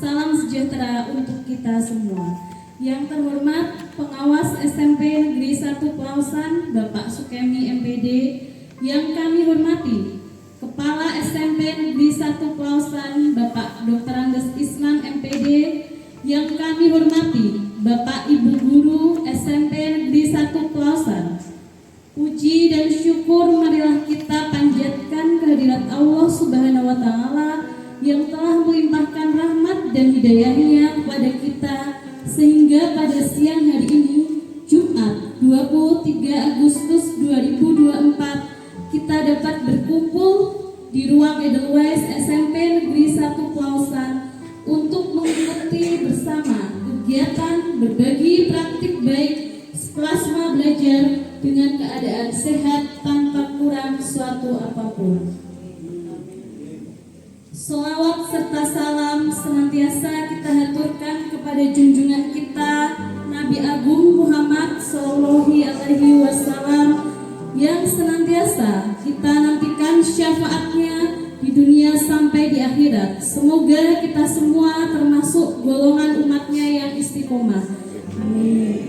Salam sejahtera untuk kita semua. Yang terhormat Pengawas SMP Negeri 1 Pelausan Bapak Sukemi MPD, yang kami hormati Kepala SMP Negeri 1 Pelausan Bapak Dr. Andes Islan MPD, yang kami hormati Bapak Ibu Guru SMP Negeri 1 Pelausan. Puji dan syukur marilah kita panjatkan kehadirat Allah Subhanahu wa Ta'ala yang telah melimpahkan rahmat dan hidayahnya kepada kita, sehingga pada siang hari ini, Jumat 23 Agustus 2024, kita dapat berkumpul di ruang Edelweiss SMP Negeri 1 Pelausan untuk mengikuti bersama kegiatan berbagi praktik baik plasma belajar dengan keadaan sehat tanpa kurang suatu apapun. Sholawat serta salam senantiasa kita haturkan kepada junjungan kita Nabi Agung Muhammad Sallallahu Alaihi Wasallam, yang senantiasa kita nantikan syafaatnya di dunia sampai di akhirat. Semoga kita semua termasuk golongan umatnya yang istiqomah. Amin.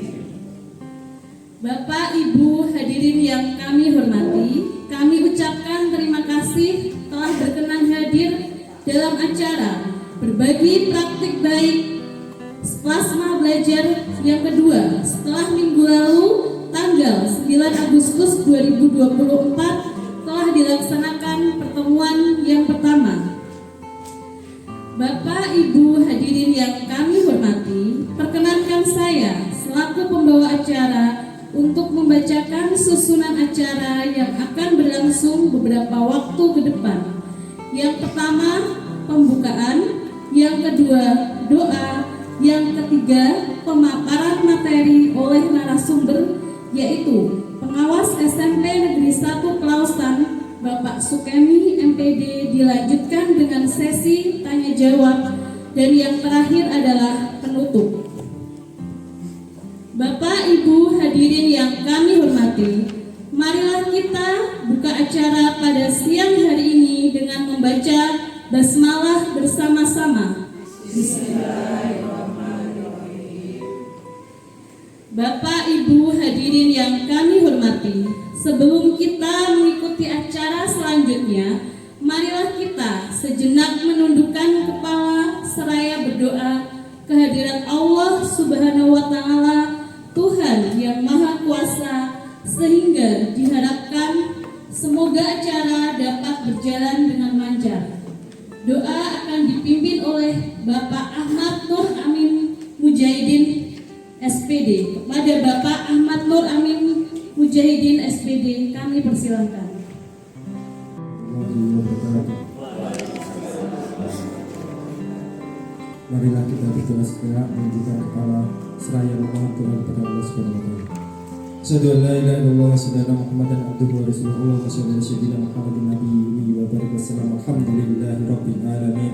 Bapak, Ibu, hadirin yang kami hormati, kami ucapkan terima kasih telah berkenan hadir dalam acara berbagi praktik baik plasma belajar yang kedua setelah minggu lalu tanggal 9 Agustus 2024 telah dilaksanakan pertemuan yang pertama. Bapak, Ibu, hadirin yang kami hormati, perkenankan saya selaku pembawa acara untuk membacakan susunan acara yang akan berlangsung beberapa waktu ke depan. Yang pertama, pembukaan. Yang kedua, doa. Yang ketiga, pemaparan materi oleh narasumber, yaitu Pengawas SMP Negeri 1 Pelausan Bapak Sukemi MPD, dilanjutkan dengan sesi tanya jawab, dan yang terakhir adalah penutup. Bapak, Ibu, hadirin yang kami hormati, marilah kita buka acara pada siang hari ini dengan membaca basmalah bersama-sama. Bismillahirrahmanirrahim. Bapak, Ibu, hadirin yang kami hormati, sebelum kita mengikuti acara selanjutnya, marilah kita sejenak menundukkan kepala seraya berdoa kehadirat Allah Subhanahu wa Ta'ala, Tuhan yang Maha Kuasa, sehingga diharapkan semoga acara dapat berjalan dengan lancar. Doa akan dipimpin oleh Bapak Ahmad Nur Amin Mujahidin SPD. Kepada Bapak Ahmad Nur Amin Mujahidin SPD, kami persilahkan. Marilah kita berdoa segera menunjukkan kepala seraya memohon Tuhan kepada Allah Subhanahu wa Ta'ala. Asyhadu an la ilaha illallah wa asyhadu anna Muhammadan abduhu wa rasuluhu wa asyhadu anna sayyidina Muhammadin nabiyyi wa barik wasallam. Alhamdulillahi rabbil alamin.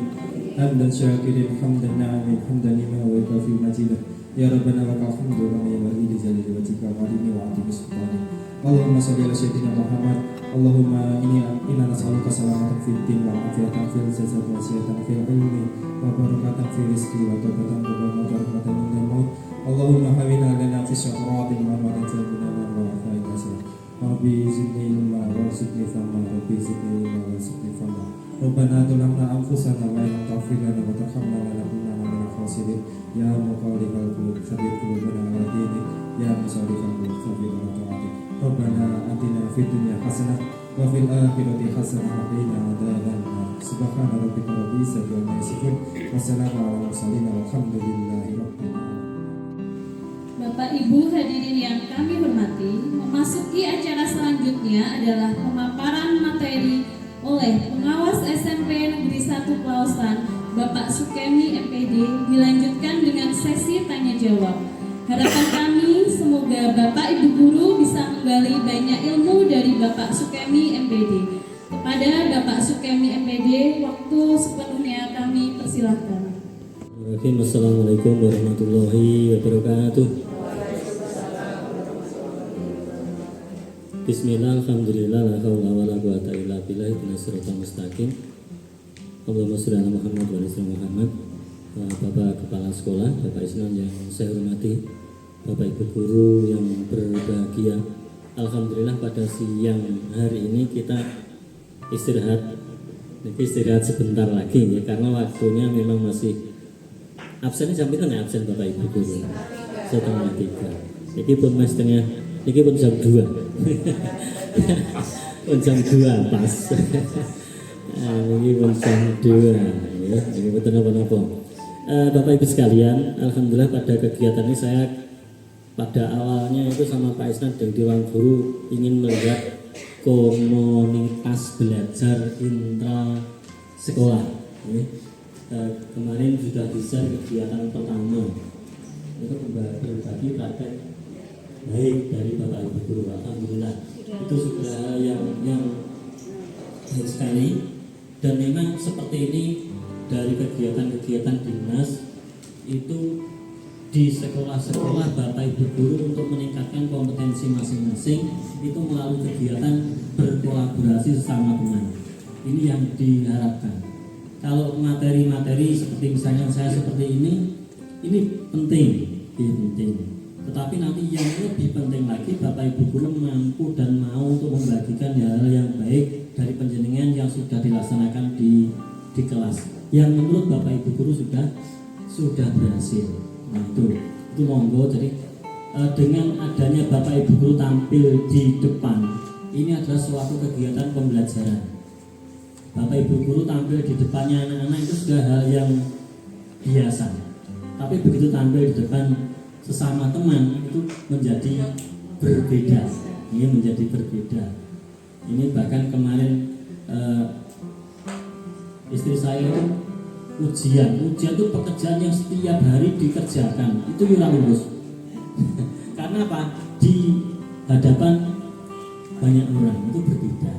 Hamdan syakirin hamdan na'imin hamdan liman wa kafi majidah. Ya Rabbana wa lakal hamdu wa ya wali jalil wajhika wa alimi wa atimi sultani. Allahumma shalli ala sayyidina Muhammad. Allahumma inna nas'aluka salamatan fid din wa afiyatan fil jasad wa sihhatan fil ilmi wa barakatan fil rizqi wa taubatan wa rahmatan minal maut. Allahumma hawina lana fi syaqratin wa rahmatan lana wa fa'idasan. Rabbi zidni ilma wa zidni fahma. Rabbi zidni ilma wa zidni fahma. Rabbana zalamna anfusana wa in lam taghfir lana wa tarhamna lanakunanna minal khasirin. Ya muqallibal qulub tsabbit qulubana ala dinik. Ya musarrifal qulub tsabbit ala ta'atik. Rabbana atina fid dunya hasanah wa fil akhirati hasanah wa qina adzabannar. Subhana rabbika rabbil izzati amma yasifun wa salamun alal mursalin walhamdulillahi rabbil alamin. Bapak, Ibu, hadirin yang kami hormati, memasuki acara selanjutnya adalah pemaparan materi oleh Pengawas SMP Negeri 1 Pelausan Bapak Sukemi MPD, dilanjutkan dengan sesi tanya jawab. Harapan kami semoga Bapak Ibu Guru bisa menggali banyak ilmu dari Bapak Sukemi MPD. Kepada Bapak Sukemi MPD, waktu sepenuhnya kami persilahkan. Assalamualaikum warahmatullahi wabarakatuh. Bismillah, alhamdulillah, la haula wa la quwata illa billah, ihdinas siratal mustaqim. Allahumma shalli ala Muhammad wa ala ali Muhammad. Bapak Kepala Sekolah, Bapak Isnan yang saya hormati, Bapak Ibu Guru yang berbahagia. Alhamdulillah pada siang hari ini kita istirahat sebentar lagi ya, karena waktunya memang masih absen jam itu nggak absen Bapak Ibu Guru setengah 3. Ini pun mas tengah, ini pun jam 2 pun jam 2 pas. Ini pun jam 2 ya, ini betul apa-apa. Bapak Ibu sekalian, alhamdulillah pada kegiatan ini saya pada awalnya itu sama Pak Isnan dan Dewan Guru ingin melihat komunitas belajar intra sekolah. Kemarin sudah bisa kegiatan pertama itu berbagi praktek baik dari Bapak Ibu Guru. Alhamdulillah itu sudah yang baik sekali, dan memang seperti ini dari kegiatan-kegiatan dinas itu di sekolah-sekolah Bapak Ibu Guru untuk meningkatkan kompetensi masing-masing itu melalui kegiatan berkolaborasi sesama teman. Ini yang diharapkan. Kalau materi-materi seperti misalnya saya seperti ini penting. Tetapi nanti yang lebih penting lagi Bapak Ibu Guru mampu dan mau untuk membagikan hal-hal yang baik dari penjenengan yang sudah dilaksanakan di kelas. Yang menurut Bapak Ibu Guru sudah berhasil. Nah itu monggo. Jadi dengan adanya Bapak Ibu Guru tampil di depan, ini adalah suatu kegiatan pembelajaran. Bapak Ibu Guru tampil di depannya anak-anak itu sudah hal yang biasa. Tapi begitu tampil di depan sesama teman itu menjadi berbeda. Ini menjadi berbeda. Ini bahkan kemarin istri saya itu ujian itu pekerjaan yang setiap hari dikerjakan, itu ora lulus. Karena apa? Di hadapan banyak orang itu berbeda.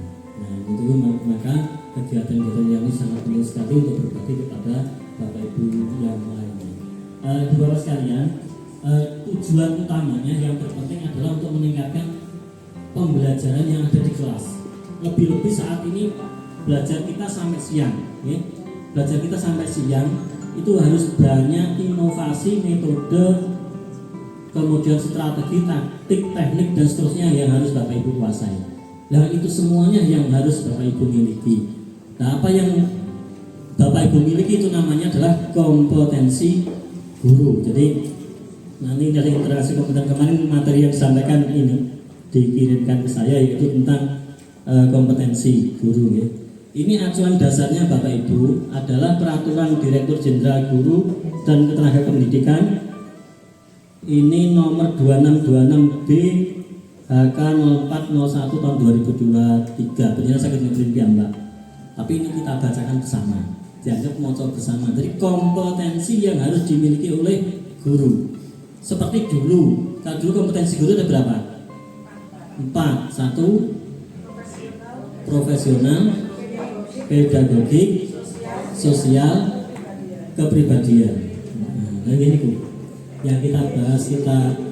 Nah itu maka kegiatan-kegiatan yang ini sangat penting sekali untuk berbagi kepada Bapak Ibu yang lainnya. Bapak sekalian, tujuan utamanya yang terpenting adalah untuk meningkatkan pembelajaran yang ada di kelas. Lebih-lebih saat ini belajar kita sampai siang, ya. Belajar kita sampai siang itu harus banyak inovasi, metode, kemudian strategi, taktik, teknik dan seterusnya yang harus Bapak Ibu kuasai. Nah itu semuanya yang harus Bapak Ibu miliki. Nah apa yang Bapak Ibu miliki itu namanya adalah kompetensi guru. Jadi nanti dari interaksi kompetensi kemarin materi yang disampaikan ini dikirimkan ke saya yaitu tentang kompetensi guru ya. Ini acuan dasarnya Bapak Ibu adalah Peraturan Direktur Jenderal Guru dan Tenaga Pendidikan. Ini nomor 2626B HK 0401 tahun 2023. Benar saya kirim Mbak. Tapi ini kita bacakan bersama. Dianggap moco bersama. Jadi kompetensi yang harus dimiliki oleh guru. Seperti dulu, kalau dulu kompetensi guru ada berapa? 4. 1. Profesional, pedagogik, sosial, kepribadian. Nah ini Bu, yang kita bahas, kita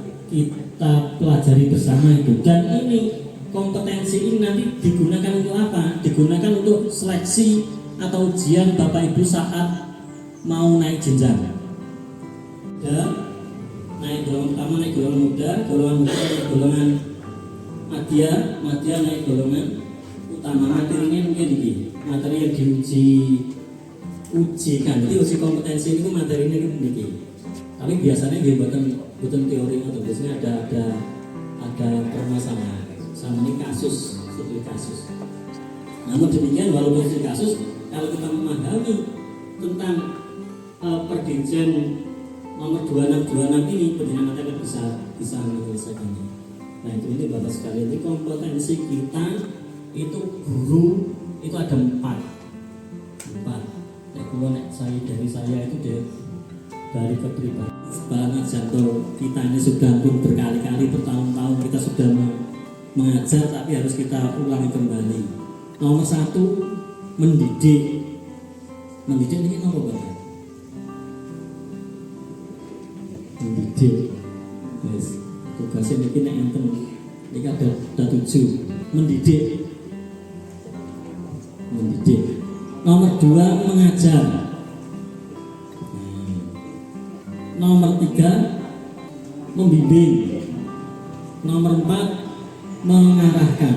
pelajari bersama itu. Dan ini kompetensi ini nanti digunakan untuk apa? Digunakan untuk seleksi atau ujian Bapak Ibu saat mau naik jenjang. Dan naik golongan pertama, naik golongan muda, golongan golongan madya naik golongan utama. Materinya mungkin ini materi yang diujikan. Jadi uji kompetensi itu materinya ini. Tapi biasanya dia bukan teori atau biasanya ada permasalahan. Sama ini kasus, studi kasus. Namun demikian walaupun studi kasus, kalau kita memahami tentang Perdirjen nomor 2626 ini, penjenengan nanti akan bisa menyelesaikannya. Nah ini Bapak sekalian, ini kompetensi kita itu guru itu ada 4. Kalau dari saya itu dari kepribadian banget jantung kita ini sudah pun berkali-kali bertahun-tahun kita sudah mengajar, tapi harus kita ulangi kembali. Nomor 1 mendidik ini apa Bapak? Mendidik. Yes. Tugasnya ini enten. Ini ada 7. Mendidik. Nomor 2 mengajar. Nomor 3 membimbing. Nomor 4 mengarahkan.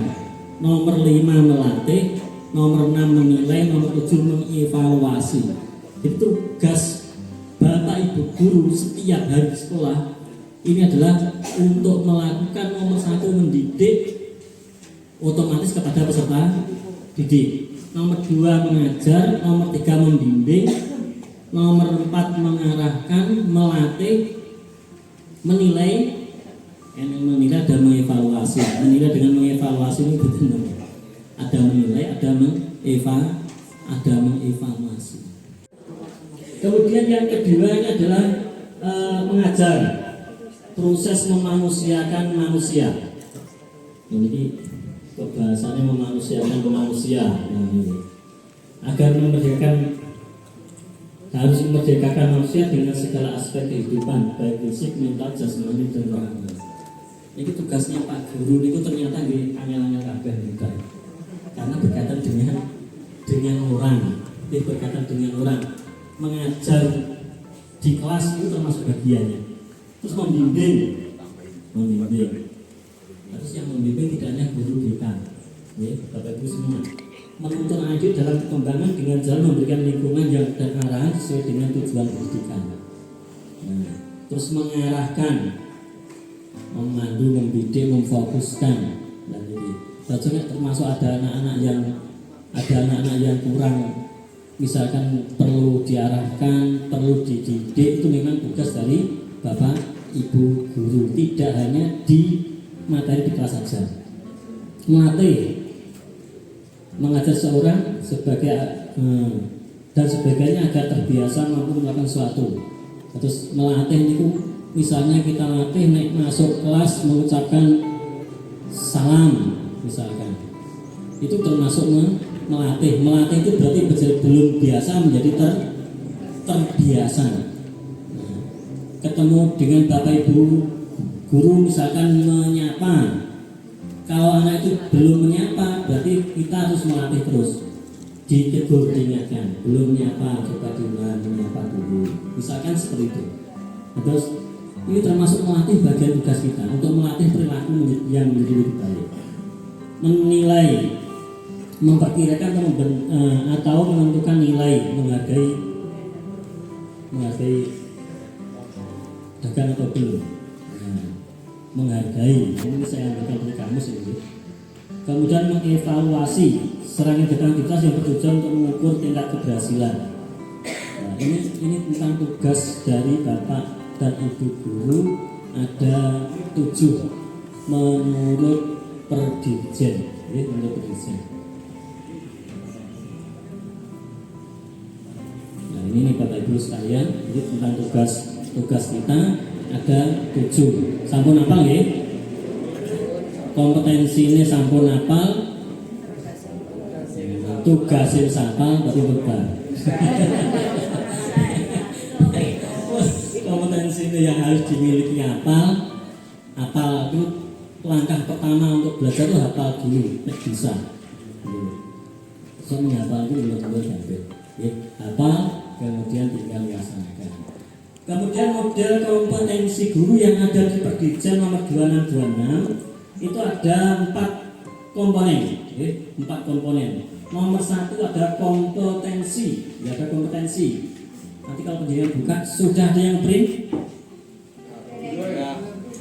Nomor 5 melatih. Nomor 6 menilai. Nomor 7 mengevaluasi. Jadi tugas Bapak Ibu guru setiap hari di sekolah ini adalah untuk melakukan nomor 1 mendidik otomatis kepada peserta didik. Nomor 2 mengajar. Nomor 3 membimbing. Nomor 4 mengarahkan, melatih, menilai dan mengevaluasi. Menilai dengan mengevaluasi ini betul. Ada menilai, ada mengevaluasi. Kemudian yang kedua ini adalah mengajar, proses memanusiakan manusia. Ini bahasanya memanusiakan manusia. Agar harus memerdekakan manusia dengan segala aspek kehidupan, baik fisik, mental, jasmani, dan rohani. Ini tugasnya Pak Guru itu ternyata di angel-angel kabeh juga, karena berkaitan dengan orang, mengajar di kelas itu termasuk bagiannya. Terus membimbing. Terus yang membimbing tidak hanya guru BK, ya, Bapak Ibu semua. Menuntun adik dalam perkembangan dengan jalan memberikan lingkungan yang terarah sesuai dengan tujuan pendidikan. Terus mengarahkan, memandu, membidik, memfokuskan. Dan ini bacanya termasuk ada anak-anak yang kurang, misalkan perlu diarahkan, perlu dididik. Itu memang tugas dari Bapak Ibu guru, tidak hanya di materi di kelas saja. Melatih, mengajar seorang sebagai dan sebagainya agar terbiasa mampu melakukan sesuatu. Terus melatih itu misalnya kita latih naik masuk kelas mengucapkan salam misalkan, itu termasuk melatih. Melatih itu berarti belum biasa menjadi terbiasa. Ketemu dengan Bapak Ibu guru misalkan menyapa, kalau anak itu belum menyapa, berarti kita harus melatih terus. Ditegur, diingatkan, belum menyapa, coba diulang, menyapa dulu. Misalkan seperti itu. Terus ini termasuk melatih bagian tugas kita untuk melatih perilaku yang menjadi lebih baik. Menilai, memperkirakan atau menentukan nilai, menghargai dagang atau belum. Menghargai, ini saya ambilkan dari kamus ini. Kemudian mengevaluasi serangkaian aktivitas yang bertujuan untuk mengukur tingkat keberhasilan. Nah, ini tentang tugas dari Bapak dan Ibu guru, ada 7 menurut Perdirjen. Menurut Perdirjen. Nah ini nih Bapak Ibu sekalian, ini tentang tugas kita. Ada 7. Sampun apal nggih? Kompetensi ini sampun apal. Tugasin sapal tapi beban. Kompetensi ini yang harus dimiliki apal itu langkah pertama untuk belajar itu hafal dulu, bisa. So menghafal itu belum sampai. Hafal kemudian tinggal dilaksanakan. Kemudian model kompetensi guru yang ada di Perdirjen nomor 2626 itu ada 4 komponen, 4 komponen. Nomor 1 ada kompetensi, ada kompetensi. Nanti kalau penjenengan buka, sudah ada yang print?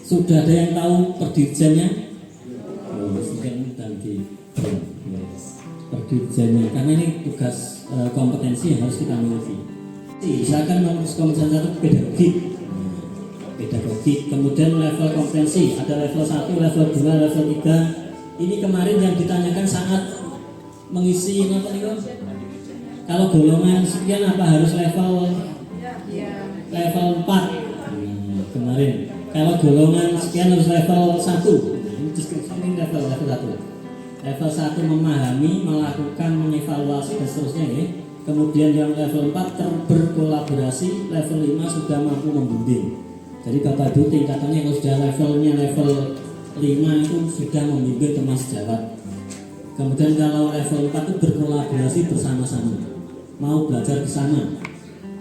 Sudah ada yang tahu Perdirjennya? Sudah nanti Perdirjennya, karena ini tugas kompetensi yang harus kita miliki. Misalkan nomor kompetensi 1 pedagogik, kemudian level kompetensi ada level 1, level 2, level 3. Ini kemarin yang ditanyakan saat mengisi apa nih? Kalau golongan sekian apa harus level 4? Kemarin kalau golongan sekian harus level 1. Ini deskripsi ini level 1. Level 1 memahami, melakukan, mengevaluasi dan seterusnya ya. Kemudian yang level 4 berkolaborasi, level 5 sudah mampu membimbing. Jadi Bapak Ibu tingkatannya kalau sudah levelnya level 5 itu sudah membimbing Temas Jawab. Kemudian kalau level 4 itu berkolaborasi bersama-sama, mau belajar bersama.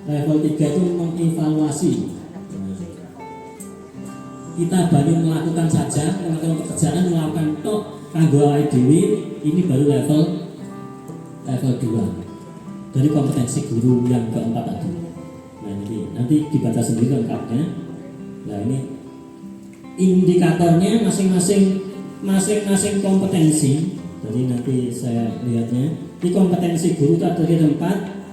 Level 3 itu mengevaluasi. kita baru melakukan saja, melakukan pekerjaan, melakukan tok kanggo awake dhewe, ini baru level 2 dari kompetensi guru yang keempat tadi. Nah ini nanti dibaca sendiri lengkapnya. Nah ini indikatornya masing-masing kompetensi. Jadi nanti saya lihatnya di kompetensi guru itu ada 4,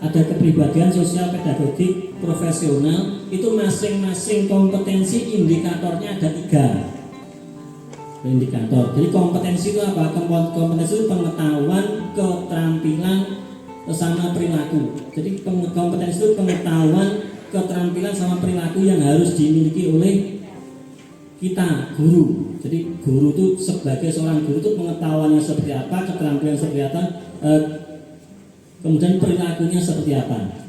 ada kepribadian, sosial, pedagogik, profesional. Itu masing-masing kompetensi indikatornya ada 3 indikator. Jadi kompetensi itu apa? Kompetensi itu pengetahuan, keterampilan, sama perilaku. Jadi kompetensi itu pengetahuan, keterampilan sama perilaku yang harus dimiliki oleh kita guru. Jadi guru itu sebagai seorang guru itu pengetahuannya seperti apa, keterampilan seperti apa, kemudian perilakunya seperti apa.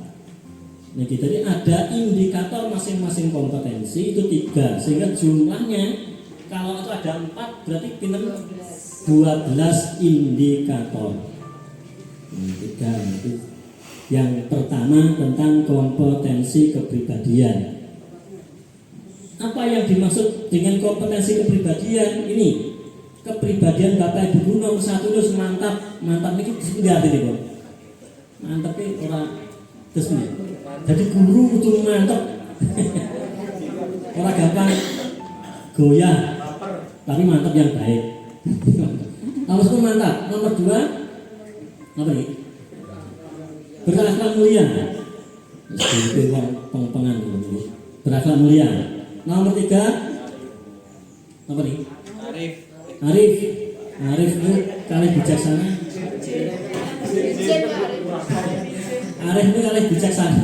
Nah, jadi ada indikator masing-masing kompetensi itu 3, sehingga jumlahnya kalau itu ada 4 berarti pinter 12 indikator. Yang pertama tentang kompetensi kepribadian. Apa yang dimaksud dengan kompetensi kepribadian ini? Kepribadian Bapak Ibu guru nomor 1 itu mantap ini enggak artinya kok. Mantap ini orang terus nih. Jadi guru itu mantap. Orang gampang goyah, tapi mantap yang baik. Nomor 1 mantap. Nomor 2 apa nih? Berakhlak mulia. Itu pengen ini. Berakhlak mulia. Nomor 3 apa nih? Arif itu kali bijaksana. Arif itu kali bijaksana.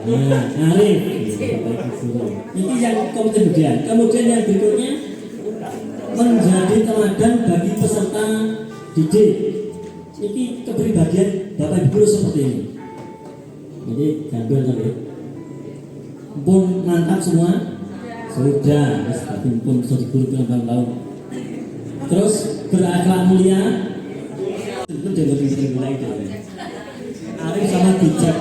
Nah, Arif. Ini yang kemudian yang berikutnya menjadi teladan bagi peserta didik. Ini kepribadian Bapak Ibu seperti ini. Jadi gambar tadi. Pun mantap semua. Sudah, tapi pun sudah diguru tahun. Terus berakhlak mulia. Itu dia mulai itu. Arif sama bijak.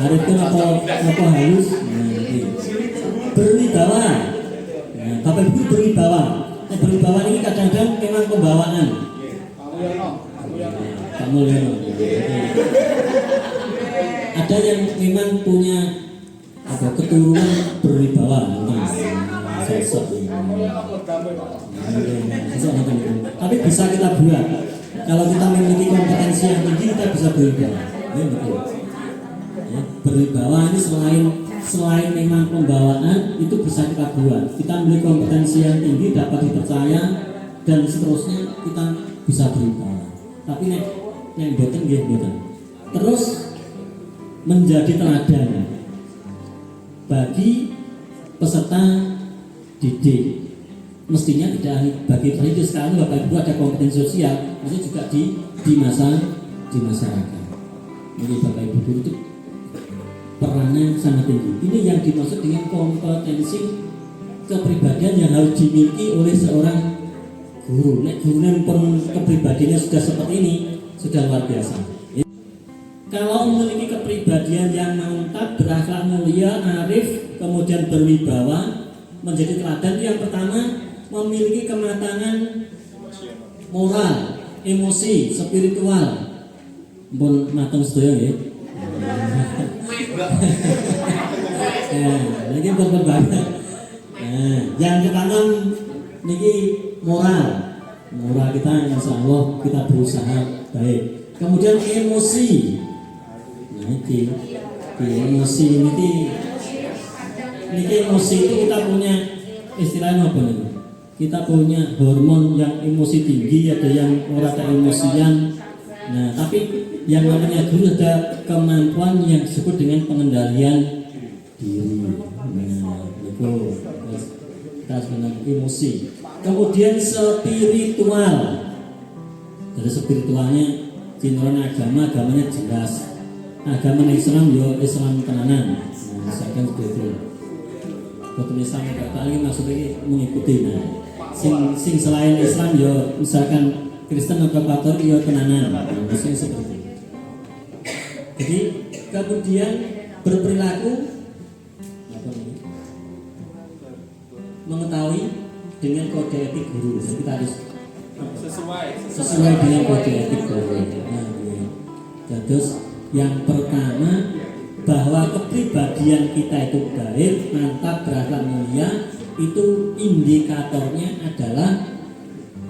Arif itu apa halus. Berwibawa. Nah, Bapak Ibu berwibawa. Berwibawa ini kadang-kadang memang pembawaan. Pak Mulyono. Ada yang memang punya keturunan berwibawa, sosok. Tapi bisa kita buat. Kalau kita memiliki kompetensi yang tinggi, kita bisa berwibawa. Ya, betul. Ya, berwibawa ini selain memang pembawaan, itu bisa kita buat. Kita memiliki kompetensi yang tinggi, dapat dipercaya, dan seterusnya kita bisa berwibawa. Tapi yang boten nggih boten. Terus menjadi teladan bagi peserta didik. Mestinya tidak hanya bagi didik, sekarang Bapak Ibu ada kompetensi sosial, maksudnya juga di masyarakat. Jadi Bapak Ibu guru itu perannya sangat tinggi. Ini yang dimaksud dengan kompetensi kepribadian yang harus dimiliki oleh seorang guru. Nek guru yang kepribadiannya sudah seperti ini, sudah luar biasa. Kalau memiliki kepribadian yang mantap, berakhlak mulia, arif, kemudian berwibawa, menjadi teladan, yang pertama memiliki kematangan moral, emosi, spiritual. Pun matang sedaya nggih. Lagi berbeda. Yang ketanam niki moral kita, insya Allah kita berusaha baik. Kemudian emosi. Nah, emosi ini emosi itu kita punya istilahnya apa nih? Kita punya hormon yang emosi tinggi, ada yang rada emosian. Nah, tapi yang namanya guru ada kemampuan yang disebut dengan pengendalian diri. Nah, itu kita sebenarnya emosi. Kemudian spiritual. Dari spiritualnya cintaan agamanya jelas. Agama Islam yo Islam tenanan. Nah, misalkan seperti itu. Betul Islam yang paling maksudnya mengikuti. Nah, sing selain Islam yo misalkan Kristen atau Katolik yo tenanan. Nah, maksudnya seperti itu. Jadi kemudian berperilaku kode etik guru. Jadi kita harus sesuai dengan kode etik guru. Nah, ya. Terus yang pertama bahwa kepribadian kita itu baik, mantap, berakhlak mulia, itu indikatornya adalah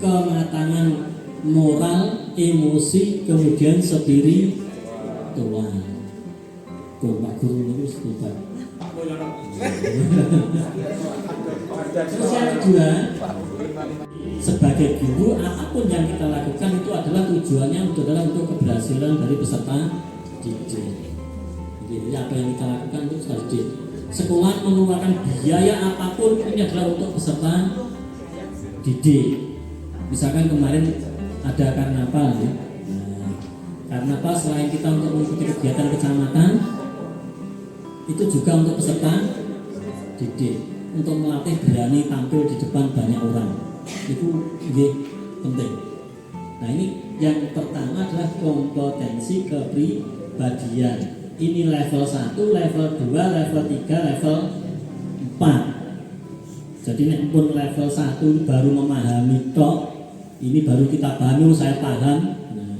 kematangan moral, emosi, kemudian spiritual. Pak guru itu sebentar. Terus yang kedua, sebagai guru apapun yang kita lakukan itu adalah tujuannya adalah untuk keberhasilan dari peserta didik. Jadi apa yang kita lakukan itu harus didik. Sekolah mengeluarkan biaya apapun ini adalah untuk peserta didik. Misalkan kemarin ada karnaval ya. Nah, karnaval selain kita untuk mengikuti kegiatan kecamatan, itu juga untuk peserta didik, untuk melatih berani tampil di depan banyak orang. Itu penting. Nah, ini yang pertama adalah kompetensi kepribadian. Ini level 1, level 2, level 3, level 4. Jadi nek pun level 1 baru memahami tok, ini baru kita pahami, saya paham. Nah,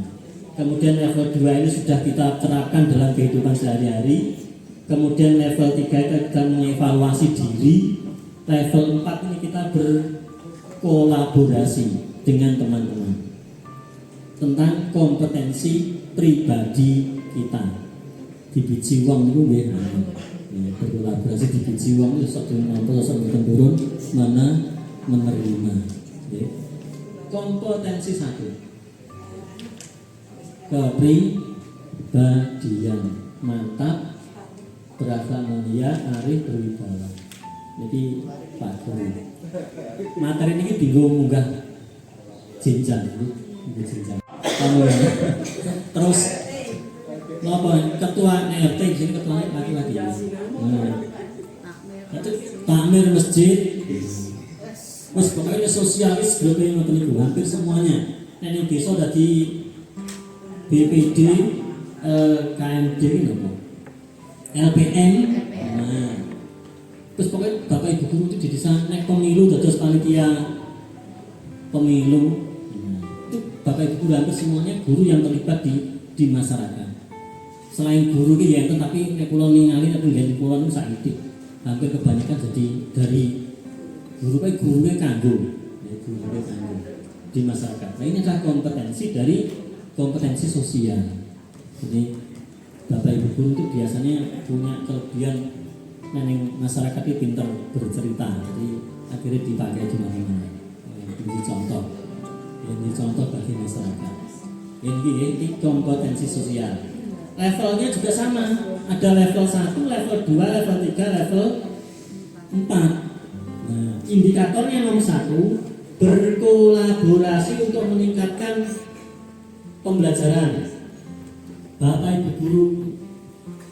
kemudian level 2 ini sudah kita terapkan dalam kehidupan sehari-hari. Kemudian level 3 kita mengevaluasi diri. Level 4 ini kita berkolaborasi dengan teman-teman tentang kompetensi pribadi kita. Di biji wong itu ya, berkolaborasi di biji wong itu sok turun mana menerima. Ya. Kompetensi 1, kepribadian mantap, berakhlak mulia, arif, berwibawa. Jadi Pak Guru, materi ini bingung munggah jenjang, terus apa ketua RT jadi ketua laki-laki. Itu takmir masjid. Mas pokoknya sosialis belum yang ngoten niku hampir semuanya. Nek desa dadi BPD, KMD napa? LPM. Nah. Terus pokoknya Bapak Ibu guru itu di desa nek pemilu dados panitia pemilu. Itu Bapak Ibu guru hampir semuanya guru yang terlibat di masyarakat. Selain guru ki ya tapi nek kula ningali nek nggih kula niku saiki hampir kebanyakan jadi dari guru kae gurunya kanggo di masyarakat. Nah, ini adalah kompetensi dari kompetensi sosial. Jadi Bapak Ibu guru itu biasanya punya kelebihan neng masyarakat itu pintar bercerita. Jadi akhirnya dipakai di mana-mana. Ini contoh bagi masyarakat. Ini kompetensi sosial. Levelnya juga sama, ada level 1, level 2, level 3, level 4. Nah, indikatornya nomor 1, berkolaborasi untuk meningkatkan pembelajaran. Bapak Ibu guru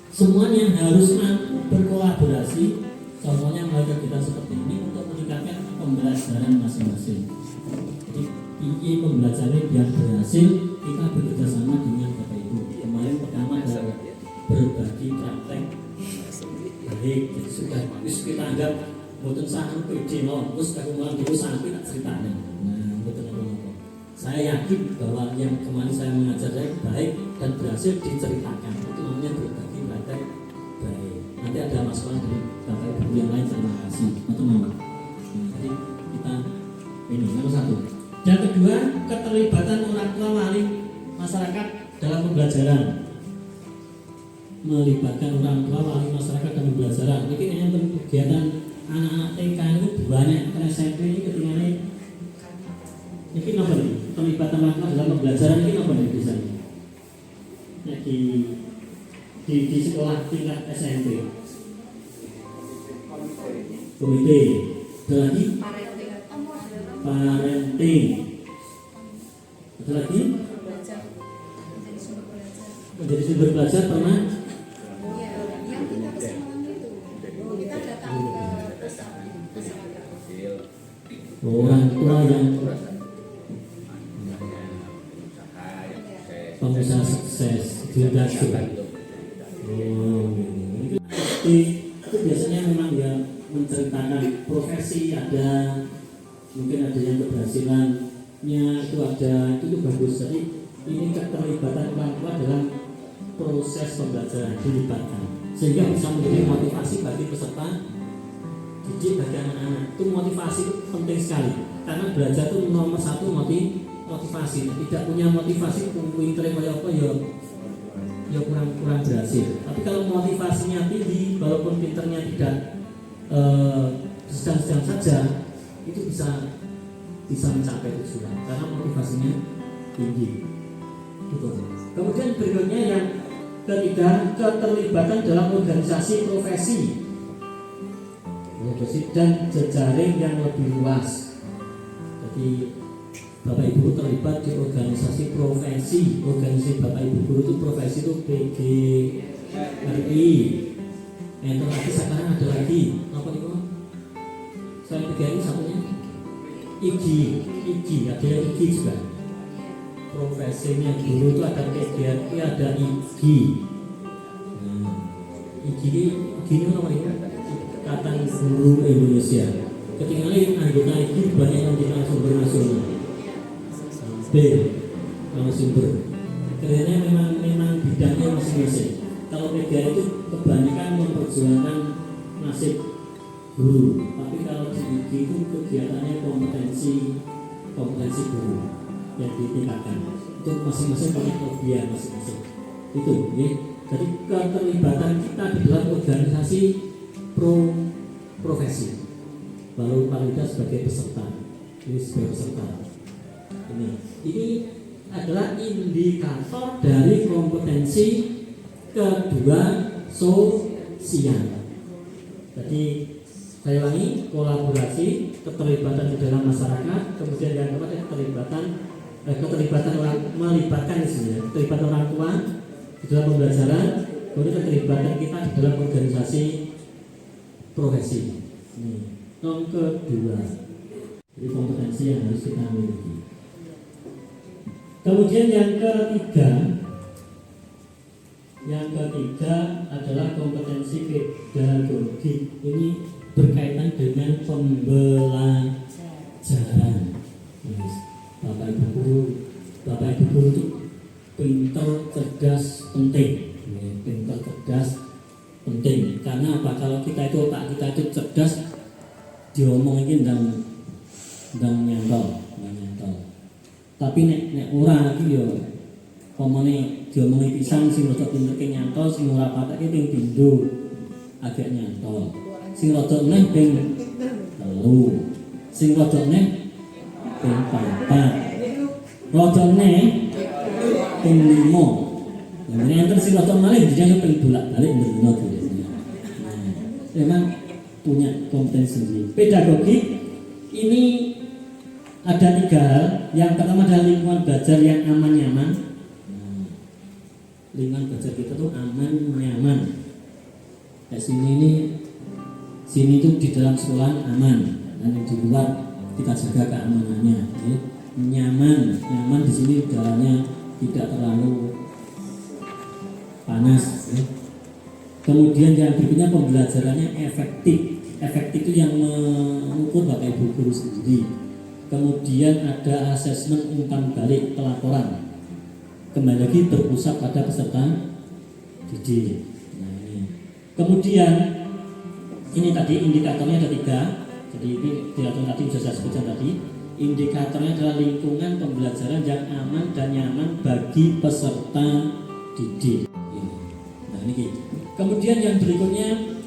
semuanya harus mampu berkolaborasi. Contohnya melalui kegiatan seperti ini untuk meningkatkan pembelajaran masing-masing. Jadi ini pembelajarannya biar berhasil, kita bekerja sama dengan Bapak Ibu. Kemarin pertama adalah berbagi praktek baik, jadi sudah kita anggap boten saham PD terus aku malah dulu sampai tak ceritanya. Nah, boten apa-apa. Saya yakin bahwa yang kemarin saya mengajar baik dan berhasil diceritakan. Itu namanya berbagi praktek baik. Nanti ada masukan dari Bapak Ibu yang lain, terima kasih. Teman-teman. Jadi kita ini nomor 1. Yang kedua, keterlibatan orang tua wali masyarakat dalam pembelajaran. Melibatkan orang tua wali masyarakat dalam pembelajaran. Ini yang kegiatan anak-anak TK itu banyak SMP ini ketinggalan. Ini apa nih? Terlibatan orang tua dalam pembelajaran ini apa nih biasanya? Nah, di sekolah tingkat SMP. Komite. Ada lagi? Parenting. Ada lagi? Menjadi sumber belajar pernah? Orang tua yang pengusaha sukses delegasi. Itu biasanya memang ya menceritakan profesi ada, mungkin ada yang keberhasilannya itu ada, itu bagus. Jadi ini keterlibatan orang tua dalam proses pembelajaran dilibatkan sehingga bisa menjadi motivasi bagi peserta didik, bagi anak-anak. Itu motivasi itu penting sekali karena belajar itu nomor satu motivasi. Tidak punya motivasi pinter kayak apa ya kurang berhasil. Tapi kalau motivasinya tinggi walaupun pinternya tidak sedang-sedang saja, itu bisa mencapai tujuan karena motivasinya tinggi. Gitu. Kemudian berikutnya yang ketiga, keterlibatan dalam organisasi profesi dan jejaring yang lebih luas. Jadi Bapak Ibu terlibat di organisasi profesi. Organisasi Bapak Ibu guru itu profesi itu PGRI. Itu lagi sekarang ada lagi apa itu? Selain PGRI satunya IGI, ada yang IGI juga. Profesinya guru itu ada PGRI, ada IGI. IGI ini nomor itu Ikatan Guru Indonesia. Ketinggalan anggota IGI banyak yang kita sumber nasional. B sumber. Karena memang bidangnya masing-masing. Kalau PGRI itu kebanyakan memperjuangkan nasib guru, tapi kalau di IGI itu kegiatannya kompetensi guru yang ditingkatkan. Itu masing-masing punya kelebihan masing-masing. Itu ya. Jadi keterlibatan kita di dalam organisasi profesi. Lalu kita sebagai peserta. Ini sebagai peserta. Ini adalah indikator dari kompetensi kedua sosial. Jadi saya ulangi, kolaborasi, keterlibatan di dalam masyarakat, kemudian yang keempat keterlibatan orang, melibatkan isinya, keterlibatan orang tua di dalam pembelajaran, kemudian keterlibatan kita di dalam organisasi profesi. Yang kedua, jadi kompetensi yang harus kita miliki. Kemudian yang ketiga adalah kompetensi pedagogik. Ini berkaitan dengan pembelajaran. Bapak Ibu guru itu pintar, cerdas, penting. Pintar, cerdas, penting. Karena apa? Kalau kita itu otak kita itu cerdas, diomongin dan nyantol. Tapi nek ora iki yo pomone diomongi pisan sing rada pinter ke nyantol, sing ora pateke ping pindho agak nyantol. Sing rada neh ping 3, sing rada neh ping 4. Rada neh ping 5. Nek enten sing rada malih dijane ping bolak-balik ndino biasanya. Memang punya kompetensi sendiri. Pedagogik ini ada 3 hal. Yang pertama adalah lingkungan belajar yang aman nyaman. Lingkungan belajar kita tuh aman nyaman. Kayak sini itu di dalam sekolah aman, dan di luar kita jaga keamanannya. Nyaman di sini udaranya tidak terlalu panas. Kemudian yang berikutnya pembelajarannya efektif. Efektif itu yang mengukur Bapak Ibu guru sendiri. Kemudian ada asesmen umpan balik pelaporan. Kembali lagi berpusat pada peserta didik. Kemudian ini tadi indikatornya ada 3. Jadi ini indikator tadi sudah saya sebutkan tadi. Indikatornya adalah lingkungan pembelajaran yang aman dan nyaman bagi peserta didik. Nah ini. Kemudian yang berikutnya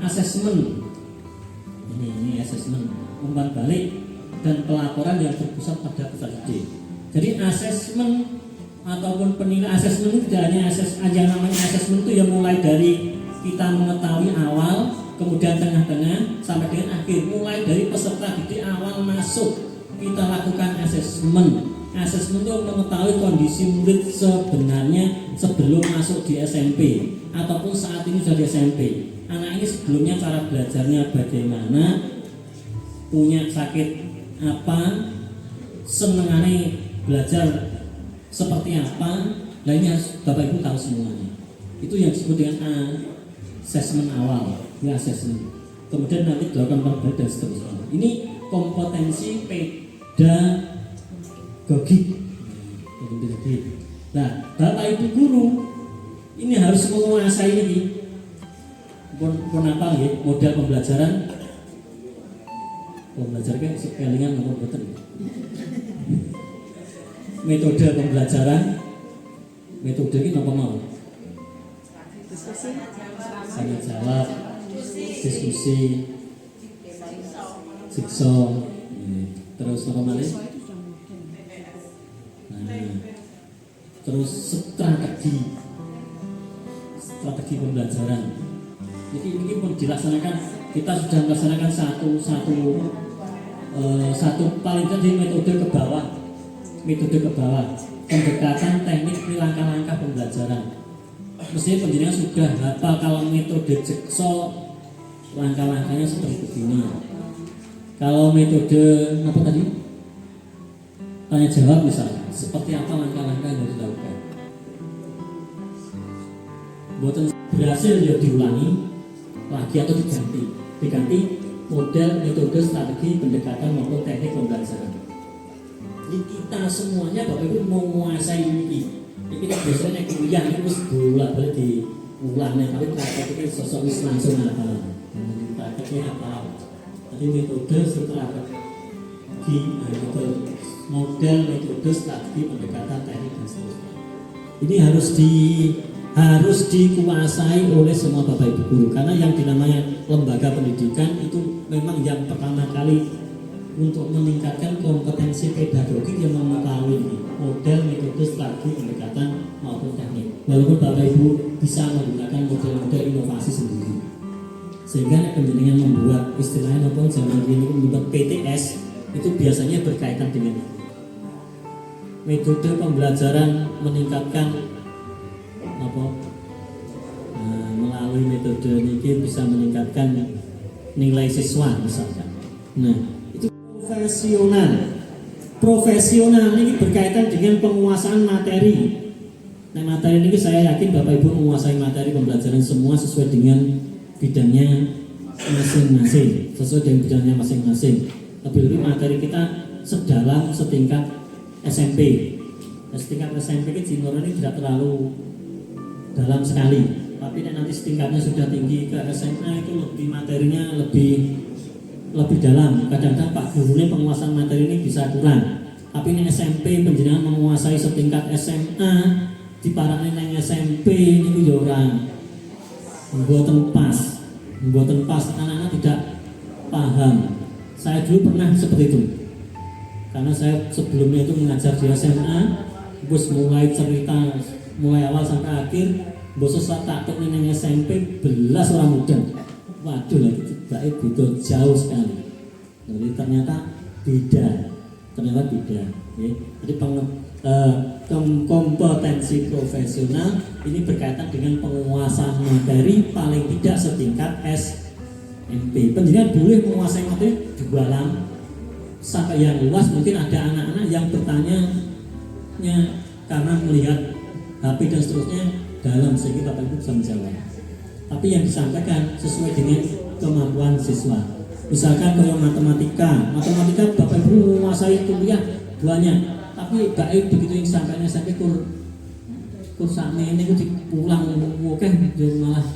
asesmen. Ini asesmen umpan balik dan pelaporan yang berpusat pada peserta didik. Jadi asesmen ataupun penilaian asesmen itu tidak hanya yang namanya asesmen itu yang mulai dari kita mengetahui awal, kemudian tengah-tengah sampai dengan akhir. Mulai dari peserta didik awal masuk kita lakukan asesmen. Asesmen itu mengetahui kondisi murid sebenarnya sebelum masuk di SMP ataupun saat ini sudah di SMP. Anak ini sebelumnya cara belajarnya bagaimana, punya sakit apa, senengannya belajar seperti apa. Nah ini harus Bapak Ibu tahu semuanya. Itu yang disebut dengan asesmen awal, ya asesmen. Kemudian nanti dilakukan perbaikan dan seterusnya. Ini kompetensi pedagogik. Nah, Bapak Ibu guru ini harus menguasai ini. Pun apa nggih? Model pembelajaran kan sekelingan apa boten. Metode pembelajaran, metode ini apa mau? Tanya jawab, diskusi, jigsaw, terus apa malih? Terus strategi pembelajaran. Jadi ini pun dilaksanakan, kita sudah melaksanakan satu paling tidak metode ke bawah, pendekatan teknik langkah-langkah pembelajaran. Mestinya penjenengan sudah hafal kalau metode jigsaw langkah-langkahnya seperti begini. Kalau metode apa tadi? Tanya jawab misalnya, seperti apa langkah-langkah yang harus dilakukan. Buatan berhasil ya diulangi lagi atau diganti model, metode, strategi, pendekatan maupun teknik pembelajaran. Jadi kita semuanya Bapak Ibu mau menguasai ini. Ini kita biasanya kuliah itu harus bolak-balik diulangnya, tapi prakteknya sosok wis langsung apa? Prakteknya apa? Jadi metode, strategi, model, metode, strategi, pendekatan, teknik dan seterusnya. Ini harus dikuasai oleh semua Bapak Ibu guru, karena yang dinamanya lembaga pendidikan itu memang yang pertama kali untuk meningkatkan kompetensi pedagogik yang mengetahui model, metode, strategi, pendekatan maupun teknik. Walaupun Bapak Ibu bisa menggunakan model-model inovasi sendiri, sehingga penjenengan membuat istilahnya maupun zaman ini membuat PTS itu biasanya berkaitan dengan itu. Metode pembelajaran meningkatkan melalui metode ini bisa meningkatkan nilai siswa misalkan. Nah, itu profesional ini berkaitan dengan penguasaan materi. Nah, materi ini saya yakin Bapak Ibu menguasai materi pembelajaran semua sesuai dengan bidangnya masing-masing, Lebih-lebih materi kita setingkat SMP. Setingkat SMP ini tidak terlalu dalam sekali, tapi nanti setingkatnya sudah tinggi ke SMA itu lebih materinya lebih dalam. Kadang-kadang Pak gurunya penguasaan materi ini bisa kurang, tapi ini SMP penjenengan menguasai setingkat SMA di para yang SMP ini ya orang membuat pas anak-anak tidak paham. Saya dulu pernah seperti itu, karena saya sebelumnya itu mengajar di SMA, bos mulai cerita mulai awal sampai akhir, bos tak tok neng SMP belas orang muda. Waduh lagi baik itu jauh sekali. Jadi ternyata beda. Ya. Jadi kompetensi profesional ini berkaitan dengan penguasaan materi paling tidak setingkat SMP. Penjenengan boleh menguasai materi dalam sampai yang luas. Mungkin ada anak-anak yang bertanya karena melihat HP dan seterusnya dalam, sehingga Bapak Ibu bisa menjawab. Tapi yang disampaikan sesuai dengan kemampuan siswa. Misalkan kalau matematika Bapak Ibu menguasai kuliah banyak, tapi baik begitu yang sampainya sampai kursane ini dipulang oke malah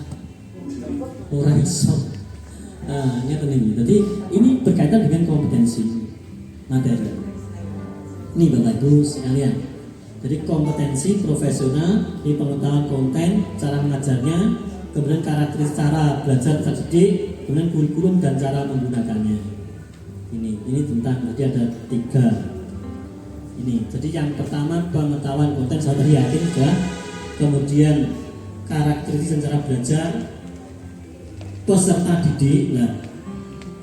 orang iso. Jadi ini berkaitan dengan kompetensi materi. Ini Bapak Ibu sekalian. Jadi kompetensi profesional di pengetahuan konten, cara mengajarnya, kemudian karakteristik cara belajar terdidik, kemudian kurikulum dan cara menggunakannya. Ini tentang tadi ada 3. Ini. Jadi yang pertama pengetahuan konten saya tadi yakin sudah. Kemudian karakteristik dan cara belajar peserta didik. Nah,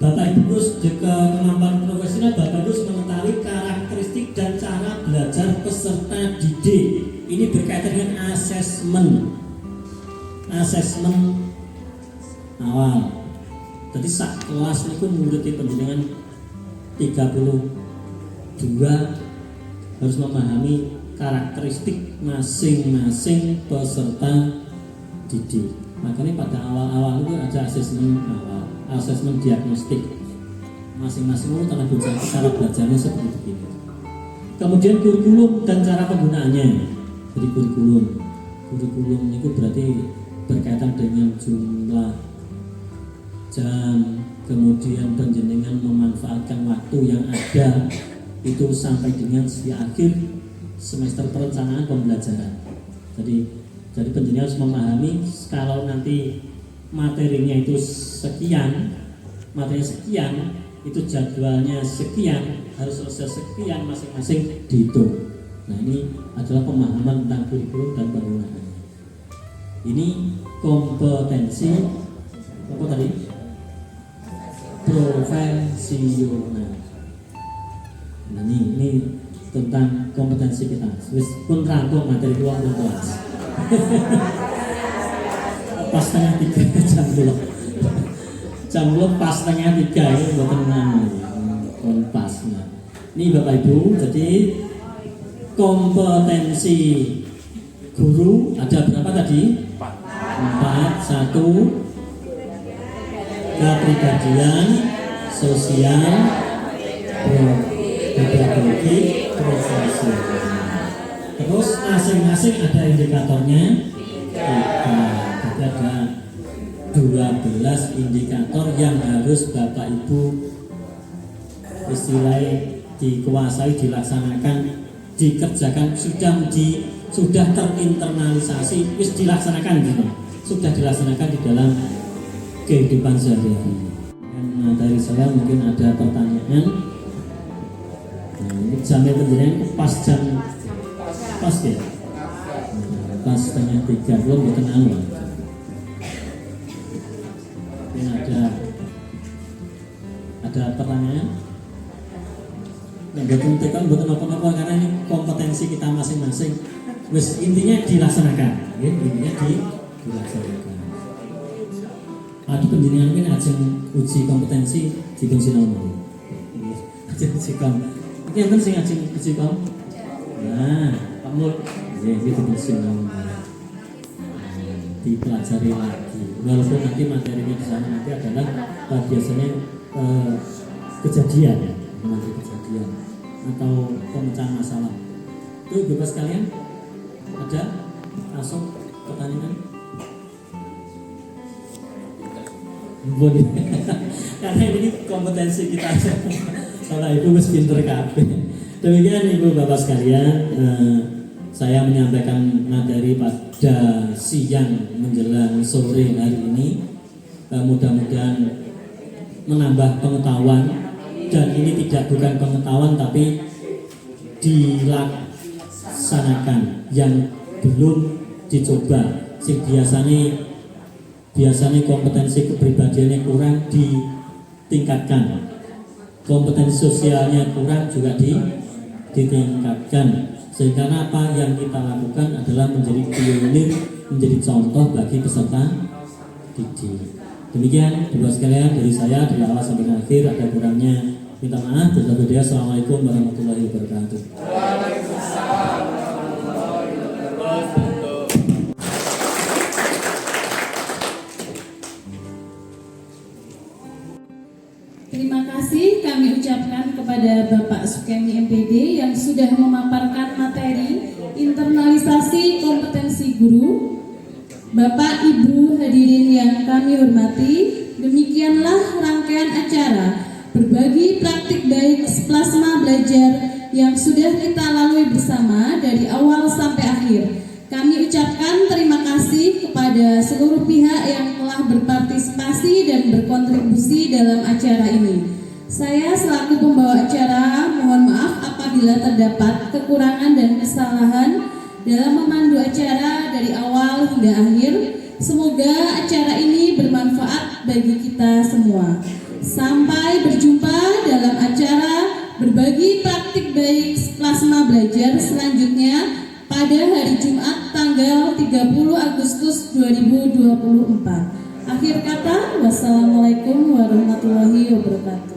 Bapak Ibu kemampuan profesional Bapak Ibu mengetahui karakteristik dan cara belajar peserta didik. Ini berkaitan dengan asesmen awal. Jadi sak kelas itu murid pendidikan 32 harus memahami karakteristik masing-masing peserta didik. Makanya pada awal-awal itu ada asesmen awal, asesmen diagnostik. masing-masing telah cara belajarnya seperti ini. Kemudian kurikulum dan cara penggunaannya. Jadi kurikulum itu berarti berkaitan dengan jumlah jam, kemudian penjenengan memanfaatkan waktu yang ada itu sampai dengan di akhir semester perencanaan pembelajaran. Jadi penjenengan harus memahami kalau nanti materinya itu sekian, itu jadwalnya sekian, harus selesai sekian, masing-masing dihitung. Nah, ini adalah pemahaman tentang kurikulum dan penggunaannya. Ini kompetensi apa tadi? Profesional. Nah, ini tentang kompetensi kita. Wis pun rangkum materi ruang pun kelas. Pas setengah 3 jam belum pas setengah 3 ini buat tenang pas. Nah, ini Bapak Ibu, jadi kompetensi guru ada berapa tadi? 4. 1 kepribadian, sosial, pedagogik, profesional. Terus masing-masing ada indikatornya. Jadi ada 12 indikator yang harus Bapak Ibu istilahnya dikuasai, dilaksanakan, dikerjakan, sudah terinternalisasi, dilaksanakan gitu. Sudah dilaksanakan di dalam kehidupan sehari-hari. Nah, dari saya mungkin ada pertanyaan. Nah, ini jamnya penjenengan pas ya. Pas setengah 3 belum berkenal. Mungkin ada pertanyaan. Yang betul apa-apa karena ini kompetensi kita masing-masing. Wes intinya dilaksanakan. Intinya dilaksanakan. Ada penjenengan mungkin ajeng uji kompetensi di sinau. Ajeng uji kom. Iki enten sing ajeng uji kom. Nah, Pak Mul, iki di sinau. Dipelajari lagi. Walaupun nanti materinya di sana nanti adalah biasanya kejadian ya, nanti kejadian atau pemecahan masalah. Itu bebas kalian. Ada langsung pertanyaan? Boleh. Karena ini kompetensi kita. Kalau Ibu harus pinter kabeh. Demikian Ibu Bapak sekalian, saya menyampaikan materi pada siang menjelang sore hari ini. Mudah-mudahan menambah pengetahuan, dan ini bukan pengetahuan tapi dilaksanakan yang belum dicoba. Biasanya kompetensi kepribadiannya kurang ditingkatkan, kompetensi sosialnya kurang juga ditingkatkan. Sehingga apa yang kita lakukan adalah menjadi pionir, menjadi contoh bagi peserta didik. Demikian Bapak sekalian dari saya dari awal sampai akhir. Ada kurangnya minta maaf. Assalamualaikum warahmatullahi wabarakatuh. Terima kasih kami ucapkan kepada Bapak Sukemi MPD yang sudah memaparkan materi internalisasi kompetensi guru. Bapak Ibu hadirin yang kami hormati, demikianlah rangkaian acara berbagi praktik baik plasma belajar yang sudah kita lalui bersama dari awal sampai akhir. Kami ucapkan terima kasih kepada seluruh pihak yang telah berpartisipasi dan berkontribusi dalam acara ini. Saya selaku pembawa acara mohon maaf apabila terdapat kekurangan dan kesalahan dalam memandu acara dari awal hingga akhir. Semoga acara ini bermanfaat bagi kita semua. Sampai berjumpa dalam acara berbagi praktik baik plasma belajar selanjutnya pada hari Jumat tanggal 30 Agustus 2024. Akhir kata, wassalamualaikum warahmatullahi wabarakatuh.